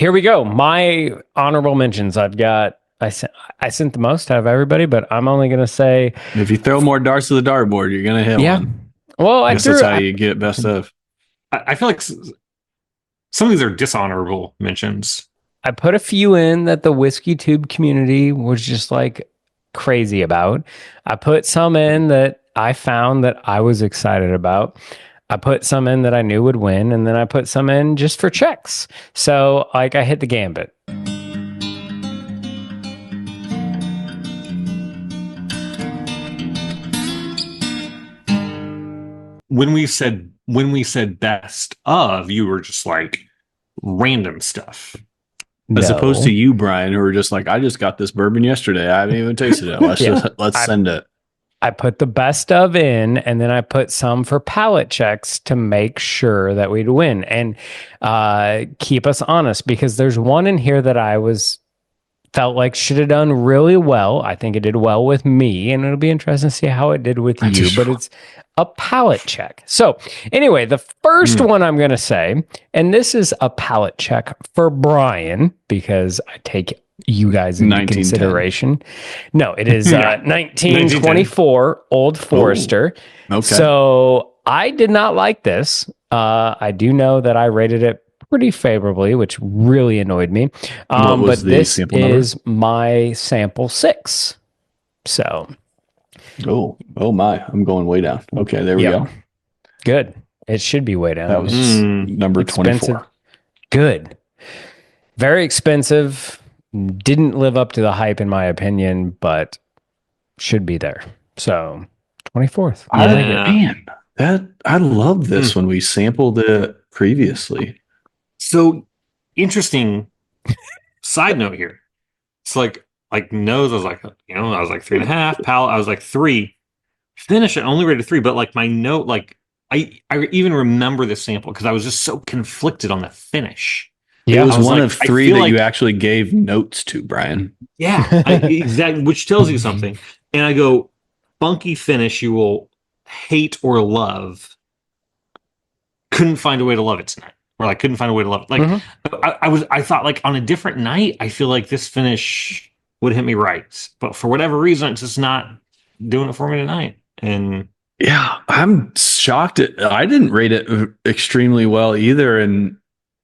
here we go. My honorable mentions. I sent the most out of everybody, but I'm only gonna say, If you throw more darts to the dartboard, you're gonna hit yeah. one. Well, I guess that's how you get best of. I feel like some of these are dishonorable mentions. I put a few in that the whiskey tube community was just like crazy about. I put some in that I found that I was excited about. I put some in that I knew would win, and then I put some in just for checks. So, like, I hit the gambit. When we said best of, you were just like random stuff. As opposed to you, Brian, who were just like, I just got this bourbon yesterday. I haven't even tasted it. Let's send it. I put the best of in, and then I put some for palate checks to make sure that we'd win and keep us honest, because there's one in here that felt like should have done really well. I think it did well with me, and it'll be interesting to see how it did with you, but it's a palate check. So anyway, the first one I'm going to say, and this is a palate check for Brian, because I take you guys into consideration. No, it is 1924 Old Forester. Okay. So I did not like this. I do know that I rated it pretty favorably, which really annoyed me. But this is my sample 6. So. Oh my, I'm going way down. Okay, there we go. Good. It should be way down. That was number 24. Good. Very expensive. Didn't live up to the hype in my opinion, but should be there. So 24th. I love this when we sampled it previously. So interesting side note here. It's like nose, I was like 3.5. Palate, I was like 3. Finish, I only rated 3, but like my note, like I even remember the sample because I was just so conflicted on the finish. Yeah, it was one of 3 that you actually gave notes to, Brian. Yeah, exactly, which tells you something. And I go, funky finish, you will hate or love. Couldn't find a way to love it tonight. Or like couldn't find a way to love it. Like I thought like on a different night, I feel like this finish would hit me right. But for whatever reason, it's just not doing it for me tonight. And yeah, I'm shocked. I didn't rate it extremely well either. And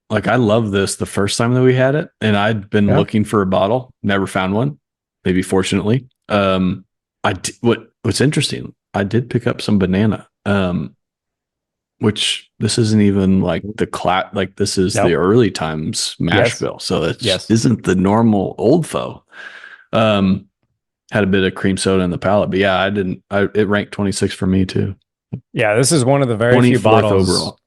like, I love this the first time that we had it. And I'd been looking for a bottle, never found one. Maybe fortunately. What's interesting, I did pick up some banana. Which this isn't even like this is the early times mash bill. So it isn't the normal old foe. Had a bit of cream soda in the palate, but yeah, it ranked 26 for me too. Yeah, this is one of the very few bottles overall.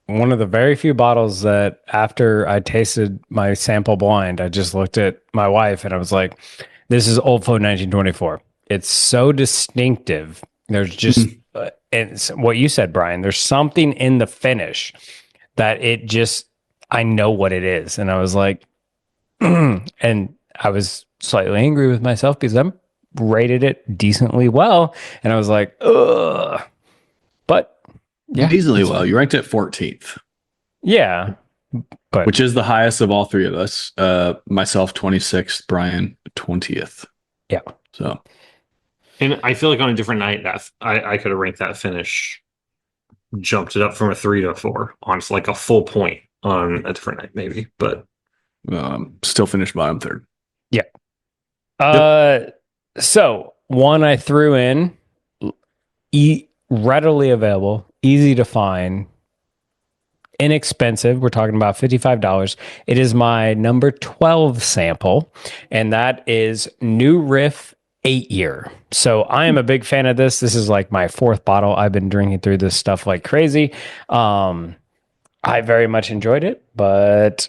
One of the very few bottles that after I tasted my sample blind, I just looked at my wife and I was like, this is Old Foe 1924. It's so distinctive. There's just, and what you said, Brian, there's something in the finish that I know what it is. And I was like, and I was slightly angry with myself because I rated it decently well. And I was like, ugh. But yeah, decently well. You ranked it 14th. Yeah. But which is the highest of all 3 of us. Myself 26th, Brian 20th. Yeah. So. And I feel like on a different night that I could have ranked that finish, jumped it up from a 3 to a 4 on like a full point on a different night, maybe. But still finished bottom 3rd. Yeah. So one I threw in, readily available, easy to find, inexpensive. We're talking about $55. It is my number 12 sample, and that is New Riff 8-year. So I am a big fan of this. This is like my 4th bottle. I've been drinking through this stuff like crazy. I very much enjoyed it, but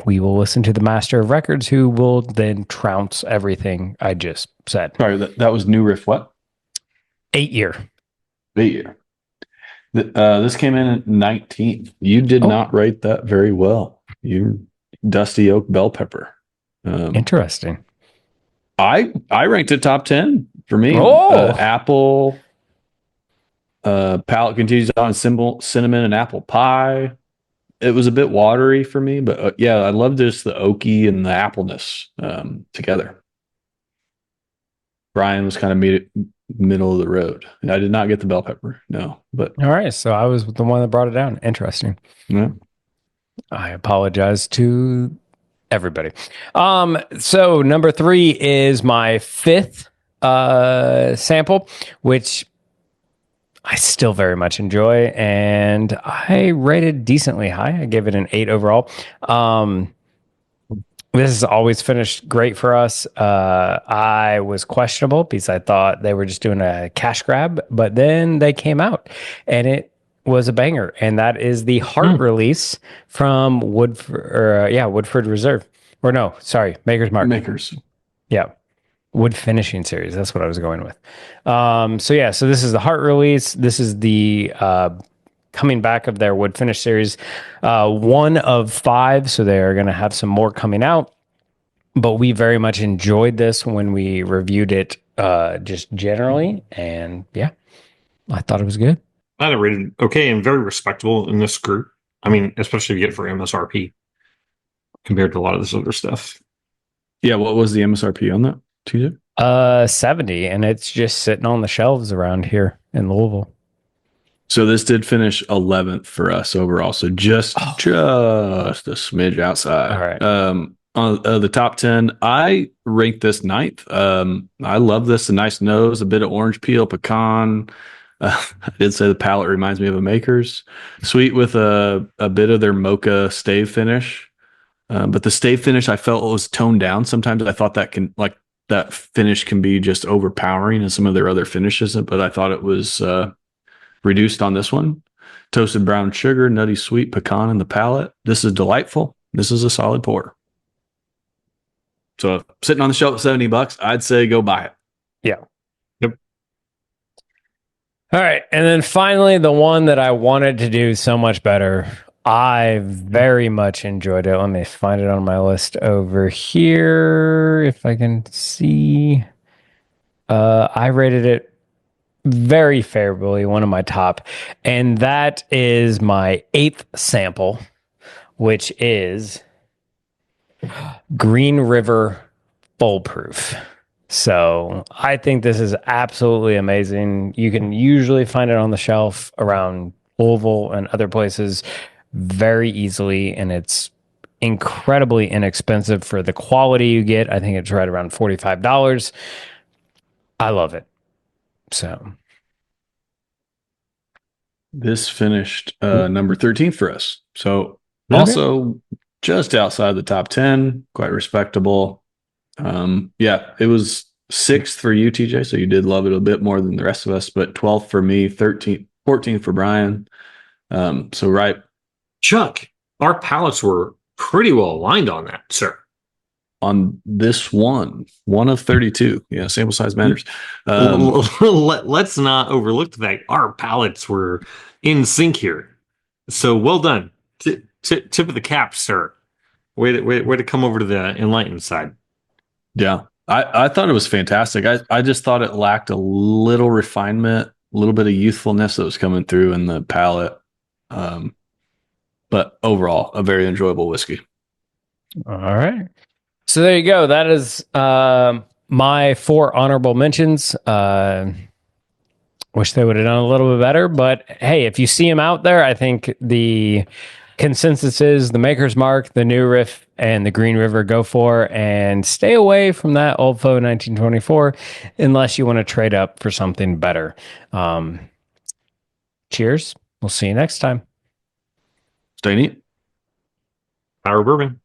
we will listen to the master of records who will then trounce everything I just said. Sorry, that was New Riff what? 8-year. 8-year. This came in at 19th. You did not rate that very well. You Dusty Oak Bell Pepper. Interesting. I ranked it top 10 for me. Apple. Palate continues on cinnamon and apple pie. it was a bit watery for me, but yeah, I love just the oaky and the appleness together. Brian was kind of middle of the road. I did not get the bell pepper, no. But all right, so I was the one that brought it down. Interesting. Yeah. I apologize to everybody. So number 3 is my 5th sample, which I still very much enjoy, and I rated decently high. I gave it an 8 overall. This has always finished great for us. I was questionable because I thought they were just doing a cash grab, but then they came out and it was a banger. And that is the Heart release from Woodford Reserve. Or no, sorry, Maker's Mark. Makers. Yeah. Wood finishing series. That's what I was going with. So this is the Heart release. This is the coming back of their wood finish series, 1 of 5. So they are going to have some more coming out, but we very much enjoyed this when we reviewed it, just generally. And yeah, I thought it was good. I had it rated okay and very respectable in this group. I mean, especially if you get it for MSRP compared to a lot of this other stuff. Yeah. What was the MSRP on that, TJ? 70, and it's just sitting on the shelves around here in Louisville. So this did finish 11th for us overall. So just a smidge outside. All right. On the top 10, I ranked this 9th. I love this. A nice nose, a bit of orange peel, pecan. I did say the palate reminds me of a Maker's. Sweet with a bit of their mocha stave finish. But the stave finish, I felt was toned down. Sometimes I thought that finish can be just overpowering in some of their other finishes, but I thought it was reduced on this one. Toasted brown sugar, nutty sweet pecan in the palate. This is delightful. This is a solid pour. So sitting on the shelf at $70, I'd say go buy it. Yeah. Yep. All right. And then finally, the one that I wanted to do so much better. I very much enjoyed it. Let me find it on my list over here. If I can see, I rated it very favorably, one of my top, and that is my 8th sample, which is Green River Foolproof. So I think this is absolutely amazing. You can usually find it on the shelf around Louisville and other places very easily, and it's incredibly inexpensive for the quality you get. I think it's right around $45. I love it. So this finished number 13th for us. So also just outside the top 10, quite respectable. It was 6th for you, TJ. So you did love it a bit more than the rest of us, but 12th for me, 13th, 14th for Brian. So right. Chuck, our palates were pretty well aligned on that, sir. On this one of 32. Yeah, sample size matters. Let's not overlook the fact our palates were in sync here. So well done. Tip of the cap, sir. Way to come over to the enlightened side. Yeah, I thought it was fantastic. I just thought it lacked a little refinement, a little bit of youthfulness that was coming through in the palate. But overall, a very enjoyable whiskey. All right. So there you go. That is my 4 honorable mentions. Wish they would have done a little bit better, but hey, if you see them out there, I think the consensus is the Maker's Mark, the new Riff, and the Green River go for, and stay away from that Old Foe 1924 unless you want to trade up for something better. Cheers. We'll see you next time. Stay neat. Our bourbon.